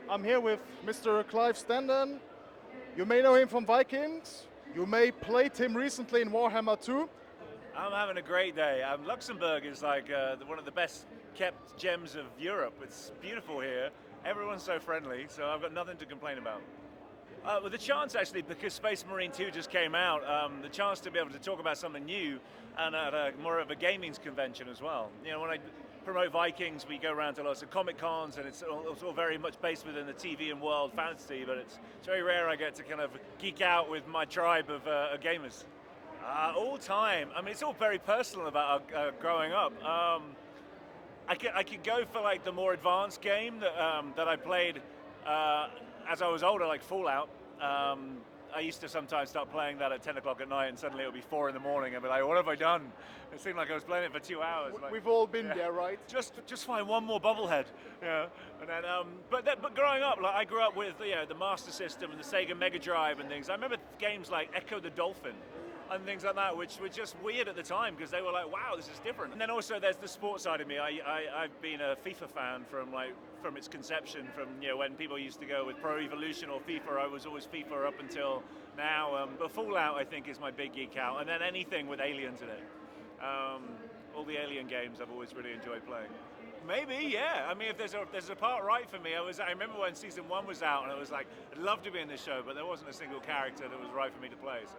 I'm here with Mr. Clive Standen. You may know him from Vikings. You may played him recently in Warhammer 2. I'm having a great day. Luxembourg is like one of the best kept gems of Europe. It's beautiful here. Everyone's so friendly, so I've got nothing to complain about. Well, the chance actually, because Space Marine 2 just came out, the chance to be able to talk about something new and at more of a gaming convention as well. You know, when I promote Vikings, we go around to lots of Comic Cons, and it's all very much based within the TV and world fantasy, but it's very rare I get to kind of geek out with my tribe of gamers. All time, I mean, it's all very personal about growing up. I could go for like the more advanced game that I played as I was older, like Fallout. I used to sometimes start playing that at 10 o'clock at night, and suddenly it would be 4 in the morning, and be like, what have I done? It seemed like I was playing it for 2 hours. We've all been there, right? Just find one more bubblehead, yeah. And then, but growing up, like I grew up with the Master System and the Sega Mega Drive and things. I remember games like Echo the Dolphin and things like that, which were just weird at the time because they were like, wow, this is different. And then also there's the sports side of me. I've been a FIFA fan from its conception, from when people used to go with Pro Evolution or FIFA. I was always FIFA up until now. But Fallout, I think, is my big geek out. And then anything with aliens in it. All the Alien games I've always really enjoyed playing. Maybe, yeah. I mean, if there's a part right for me, I remember when season 1 was out, and I was like, I'd love to be in this show, but there wasn't a single character that was right for me to play. So.